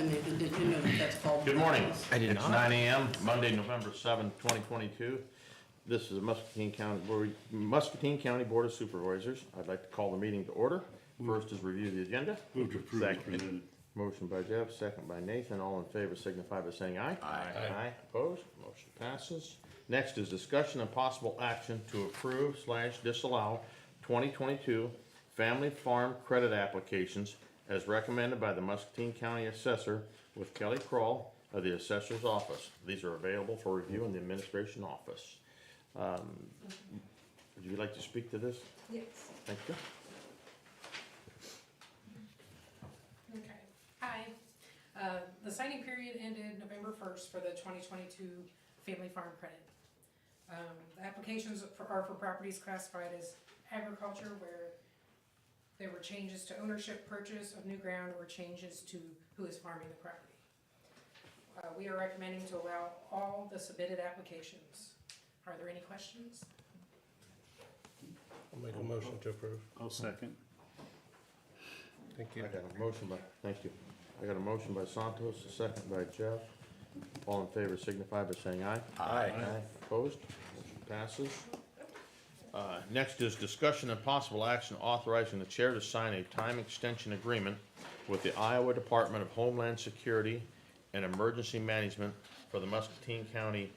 and Nathan, did you know that that's called? Good morning. I did It's not. 9 a.m., Monday, November 7th, 2022. This is the Muscatine County Board of Supervisors. I'd like to call the meeting to order. First is review the agenda. Move to approve as Second. presented. Motion by Jeff, second by Nathan. All in favor signify by saying aye. Aye. Opposed? Motion passes. Next is discussion and possible action to approve/disallow 2022 family farm credit applications as recommended by the Muscatine County Assessor with Kelly Kroll of the Assessor's Office. These are available for review in the Administration Office. Would you like to speak to this? Yes. Thank you. Okay. Hi. The signing period ended November 1st for the 2022 Family Farm Credit. The applications are for properties classified as agriculture where there were changes to ownership, purchase of new ground, or changes to who is farming the property. We are recommending to allow all the submitted applications. Are there any questions? I'll make a motion to approve. I'll second. Thank I you. got a motion by, thank you. I got a motion by Santos, a second by Jeff. All in favor signify by saying aye. Aye. Opposed? Motion passes. Next is discussion and possible action authorizing the chair to sign a time extension agreement with the Iowa Department of Homeland Security and Emergency Management for the Muscatine County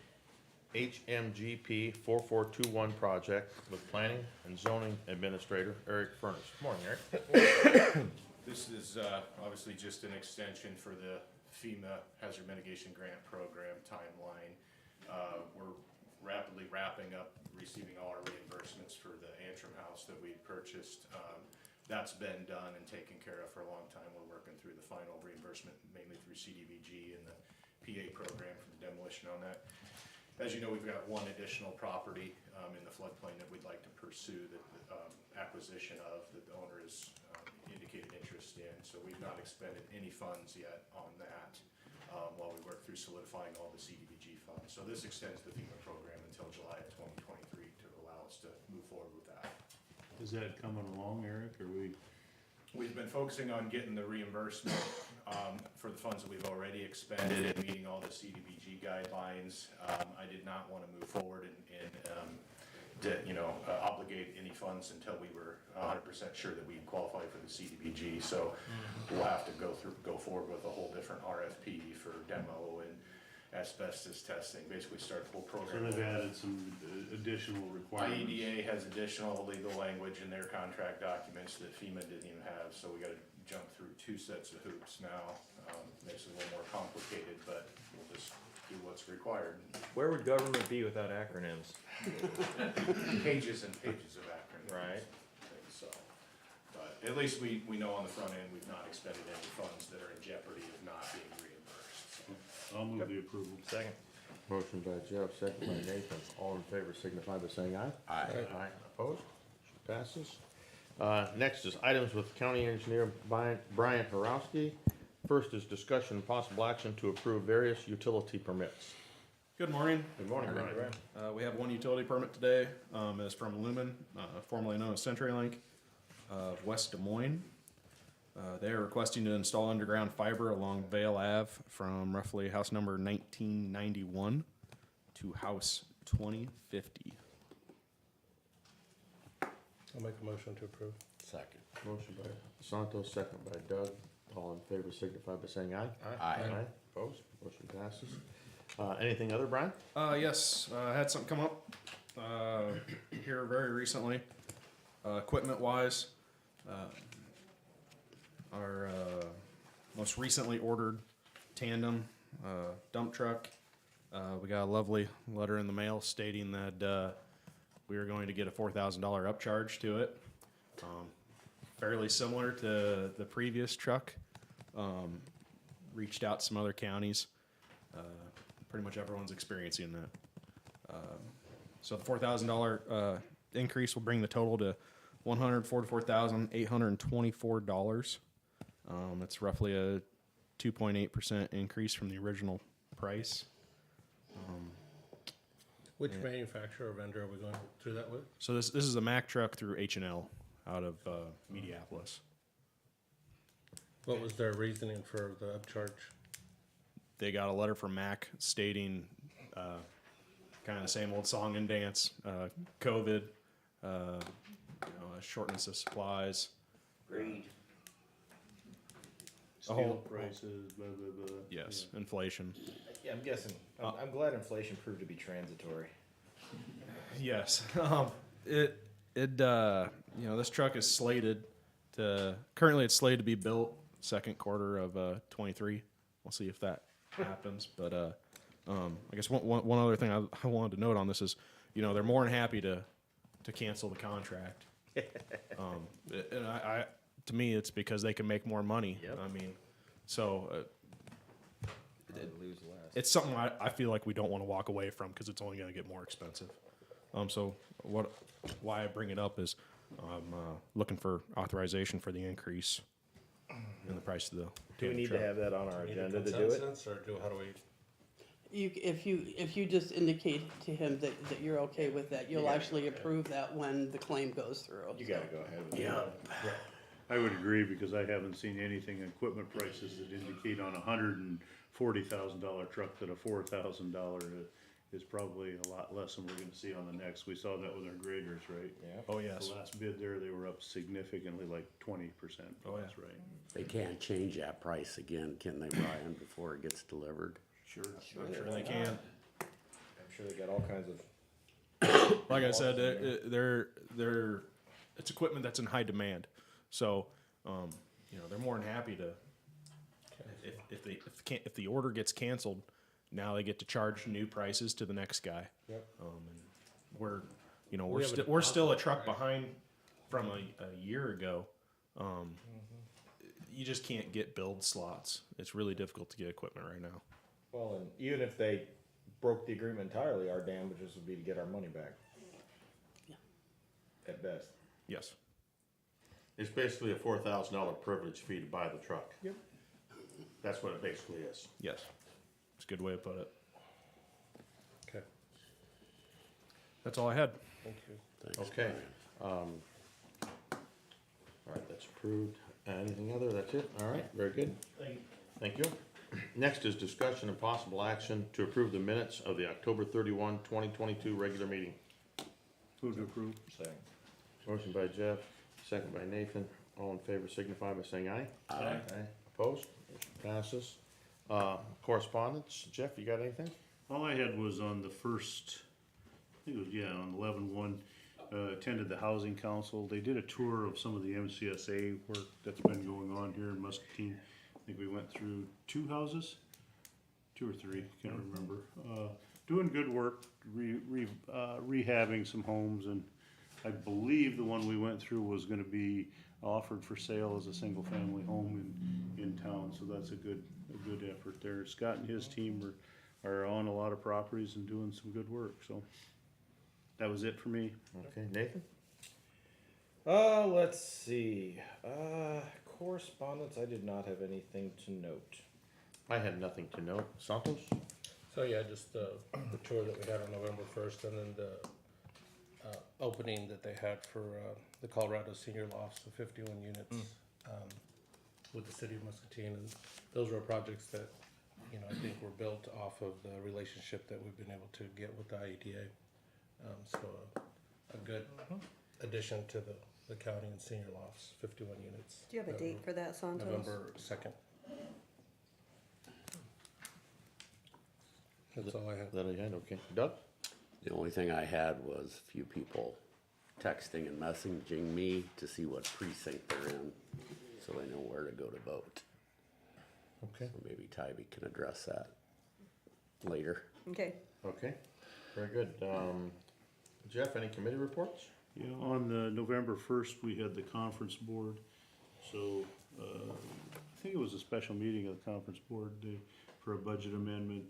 HMGP 4421 project with Planning and Zoning Administrator Eric Furnace. Good morning, Eric. This is obviously just an extension for the FEMA Hazard Mitigation Grant Program timeline. We're rapidly wrapping up receiving all our reimbursements for the Antrim house that we purchased. That's been done and taken care of for a long time. We're working through the final reimbursement, mainly through CDBG and the PA program for the demolition on that. As you know, we've got one additional property in the floodplain that we'd like to pursue the acquisition of, that the owner has indicated interest in. So we've not expended any funds yet on that while we work through solidifying all the CDBG funds. So this extends the FEMA program until July of 2023 to allow us to move forward with that. Is that coming along, Eric, or We've been focusing on getting the reimbursement for the funds that we've already expended and meeting all the CDBG guidelines. I did not want to move forward and obligate any funds until we were 100% sure that we qualified for the CDBG. So we'll have to go forward with a whole different RFP for demo and asbestos testing. Basically, start the whole so program. they've added some additional requirements? IEDA has additional legal language in their contract documents that FEMA didn't even have, so we gotta jump through two sets of hoops now. Makes it a little more complicated, but we'll just do what's required. Where would government be without acronyms? Pages and pages of acronyms. Right. So, but at least we know on the front end, we've not expended any funds that are in jeopardy of not being reimbursed. So. I'll move the approval. Second. Motion by Jeff, second by Nathan. All in favor signify by saying aye. Aye. Opposed? Motion passes. Next is items with County Engineer Brian Horowski. First is discussion and possible action to approve various utility permits. Good morning. Good morning, Brian. We have one utility permit today. It's from Lumen, formerly known as CenturyLink, of West Des Moines. They are requesting to install underground fiber along Vale Ave from roughly house number 1991 to house 2050. I'll make a motion to approve. Second. Motion by Santos, second by Doug. All in favor signify by saying aye. Aye. Opposed? Motion passes. Anything other, Brian? Yes, I had something come up here very recently, equipment wise. Our most recently ordered tandem dump truck. We got a lovely letter in the mail stating that we are going to get a $4,000 upcharge to it. Fairly similar to the previous truck. Reached out to some other counties. Pretty much everyone's experiencing that. So the $4,000 increase will bring the total to $144,824. It's roughly a 2.8% increase from the original price. Which manufacturer or vendor are we going through that with? So this is a Mack truck through H&L out of Mediapolis. What was their reasoning for the upcharge? they got a letter from Mac stating kind of the same old song and dance, COVID, shortness of supplies. Steel prices, blah, blah, blah. Yes, inflation. Yeah, I'm guessing. I'm glad inflation proved to be transitory. Yes. This truck is currently it's slated to be built second quarter of 23. We'll see if that happens. But I guess one other thing I wanted to note on this is, they're more than happy to cancel the contract. And to me, it's because they can make more money. Yep. I mean, so Lose less. it's something I feel like we don't want to walk away from because it's only going to get more expensive. Why I bring it up is I'm looking for authorization for the increase in the price of the. Do we need to have that on our Do we need a agenda to do it? consensus, or how do we? If you just indicate to him that you're okay with that, you'll actually approve that when the claim goes through. You gotta go ahead with it. I would agree, because I haven't seen anything in equipment prices that indicate on $140,000 truck that a $4,000 is probably a lot less than we're gonna see on the next. We saw that with our graders, right? Yeah. Oh yes. The last bid there, they were up significantly, like 20%. Oh, yeah. That's right. They can't change that price again, can they, Brian, before it gets delivered? Sure. I'm sure they can. I'm sure they got all kinds of. Like I said, it's equipment that's in high demand. So, they're more than happy to. If the order gets canceled, now they get to charge new prices to the next guy. Yep. And We have a we're still a deposit, truck right? behind from a year ago. You just can't get build slots. It's really difficult to get equipment right now. Well, and even if they broke the agreement entirely, our damages would be to get our money back. At best. Yes. It's basically a $4,000 privilege fee to buy the truck. Yep. That's what it basically is. Yes. It's a good way to put it. Okay. That's all I had. Thank you. Thanks, Okay. Brian. All right, that's approved. Anything other? That's it? All right, very good. Thank you. Next is discussion and possible action to approve the minutes of the October 31, 2022 regular meeting. Move to approve. Second. Motion by Jeff, second by Nathan. All in favor signify by saying aye. Aye. Opposed? Motion passes. Correspondence. Jeff, you got anything? All I had was on the first, I think it was, on 11/1, attended the Housing Council. They did a tour of some of the MCSA work that's been going on here in Muscatine. I think we went through 2 houses, 2 or 3, can't remember. Doing good work, rehabbing some homes, and I believe the one we went through was gonna be offered for sale as a single-family home in town, so that's a good effort there. Scott and his team are on a lot of properties and doing some good work, so that was it for me. Okay, Nathan? Let's see. Correspondence, I did not have anything to note. I had nothing to note. Santos? So yeah, just the tour that we had on November 1st, and then the opening that they had for the Colorado Senior Lofts, the 51 units with the city of Muscatine, and those were projects that I think were built off of the relationship that we've been able to get with the IEDA. So a good addition to the county and senior lofts, 51 units. Do you have a date for that, Santos? November 2nd. That's all I have. That I had, okay. Doug? The only thing I had was a few people texting and messaging me to see what precinct they're in, so they know where to go to vote. Okay. So maybe Tybee can address that later. Okay. Okay, very good. Jeff, any committee reports? Yeah, on the November 1st, we had the conference board, so, I think it was a special meeting of the conference board for a budget amendment.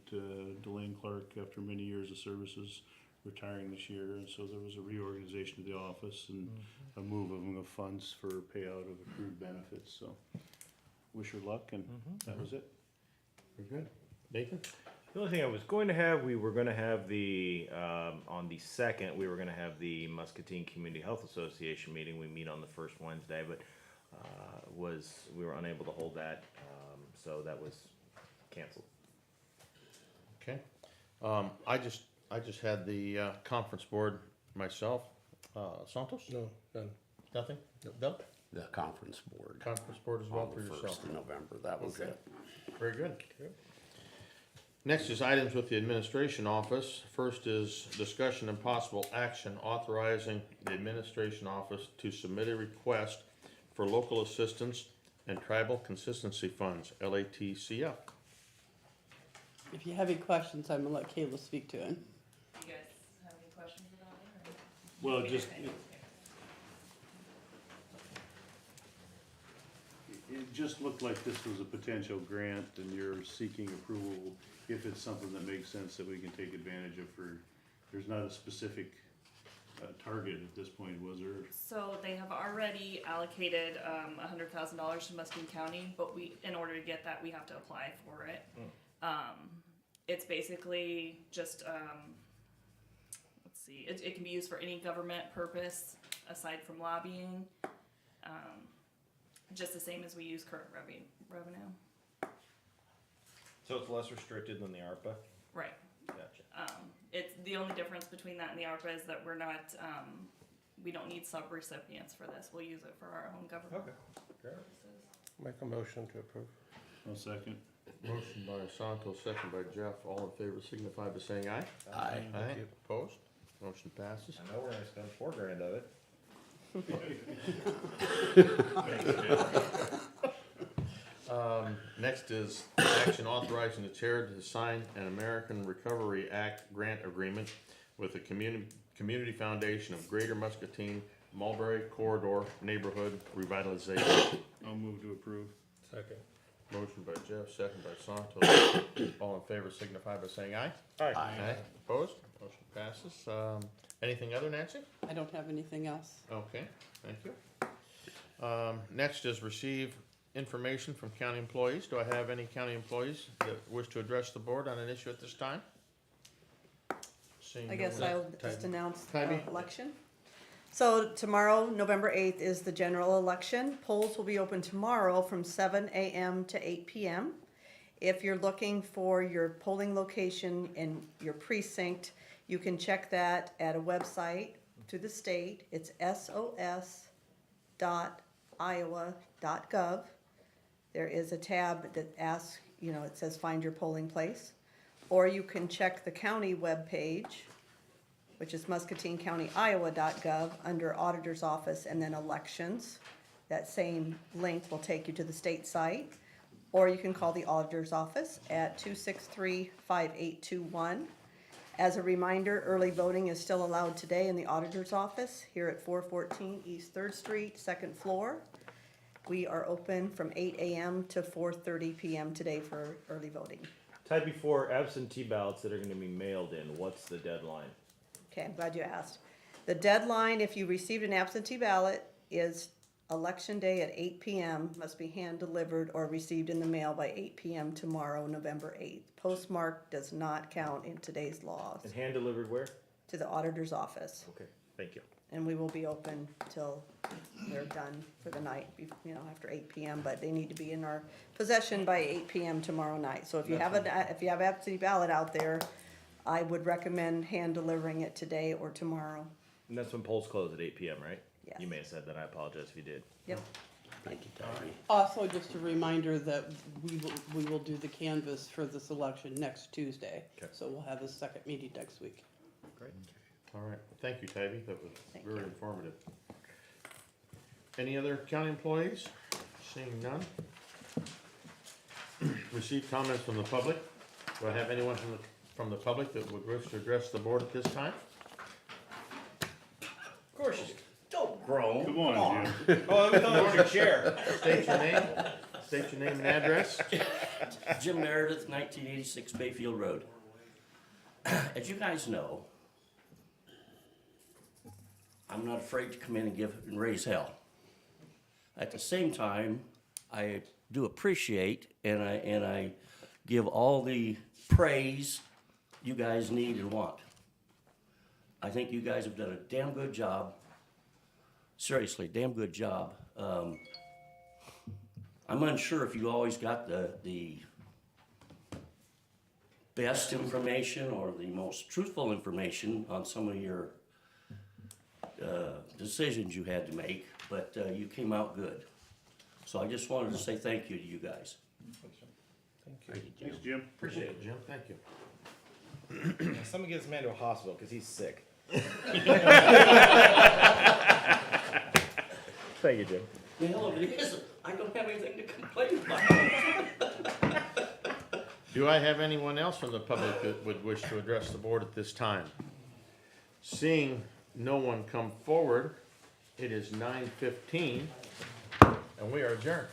Delane Clark, after many years of services, retiring this year, and so there was a reorganization of the office and a moving of funds for payout of accrued benefits, so wish her luck, and that was it. Very good. Nathan? The only thing I was going to have, we were going to have the, on the 2nd, we were going to have the Muscatine Community Health Association meeting. We meet on the first Wednesday, but we were unable to hold that, so that was canceled. Okay. I just had the, conference board myself. Santos? No, none. Nothing? Bill? The conference board Conference board as well on for the yourself? first of November, that was Okay. it. Very good. Next is items with the administration office. First is discussion and possible action authorizing the administration office to submit a request for local assistance and tribal consistency funds, LATCF. If you have any questions, I'm gonna let Kayla speak to it. You guys have any questions about it? Well, just, it just looked like this was a potential grant and you're seeking approval if it's something that makes sense that we can take advantage of for, there's not a specific target at this point, was there? So they have already allocated $100,000 to Muscatine County, but in order to get that, we have to apply for it. It's basically just let's see, it can be used for any government purpose aside from lobbying. Just the same as we use current revenue. So it's less restricted than the ARPA? Right. Gotcha. It's the only difference between that and the ARPA is that we're not, we don't need sub-recipients for this. We'll use it for our own government Okay. purposes. Make a motion to approve. I'll second. Motion by Santos, second by Jeff. All in favor signify by saying aye. Aye. Aye. Opposed? Motion passes. I know we're gonna spend $4,000 of it. Next is action authorizing the chair to sign an American Recovery Act grant agreement with the Community Foundation of Greater Muscatine Mulberry Corridor Neighborhood Revitalization. I'll move to approve. Second. Motion by Jeff, second by Santos. All in favor signify by saying aye. Aye. Opposed? Motion passes. Anything other, Nancy? I don't have anything else. Okay, thank you. Next is receive information from county employees. Do I have any county employees that wish to address the board on an issue at this time? Seeing I no guess one. I'll just announce Tybee? election. So tomorrow, November 8th, is the general election. Polls will be open tomorrow from 7 a.m. to 8 p.m. If you're looking for your polling location in your precinct, you can check that at a website through the state. It's sos.iowa.gov. There is a tab that asks, it says find your polling place. Or you can check the county webpage, which is muscatinecountyiowa.gov, under Auditor's Office and then Elections. That same link will take you to the state site. Or you can call the Auditor's Office at 263-5821. As a reminder, early voting is still allowed today in the Auditor's Office here at 414 East 3rd Street, second floor. We are open from 8 a.m. to 4:30 p.m. today for early voting. Tied before absentee ballots that are gonna be mailed in, what's the deadline? Okay, I'm glad you asked. The deadline, if you received an absentee ballot, is election day at 8 p.m. Must be hand delivered or received in the mail by 8 p.m. tomorrow, November 8th. Postmark does not count in today's laws. And hand delivered where? To the auditor's office. Okay, thank you. And we will be open till they're done for the night, after 8 p.m. But they need to be in our possession by 8 p.m. tomorrow night. So if you have absentee ballot out there, I would recommend hand delivering it today or tomorrow. And that's when polls close at 8 p.m., right? Yes. You may have said that, I apologize if you did. Yep. Thank you, Tybee. Also, just a reminder that we will do the canvass for this election next Tuesday. Okay. So we'll have a second meeting next week. Great. All right, thank you, Tybee. That was Thank very you. informative. Any other county employees? Seeing none. Receive comments from the public. Do I have anyone from the public that would wish to address the board at this time? Of course you do. Don't groan. Come on, Jim. Oh, I thought it was your chair. State your name, state your name and address. Jim Meredith, 1986 Bayfield Road. As you guys know, I'm not afraid to come in and raise hell. At the same time, I do appreciate and I give all the praise you guys need and want. I think you guys have done a damn good job. Seriously, damn good job. I'm unsure if you always got the best information or the most truthful information on some of your decisions you had to make, but you came out good. So I just wanted to say thank you to you guys. Thank you, Thanks, Jim. Appreciate it, Jim, thank you. Someone get this man to a hospital because he's sick. Thank you, Jim. The hell of it is, I don't have anything to complain about. Do I have anyone else from the public that would wish to address the board at this time? Seeing no one come forward, it is 9:15, and we are adjourned.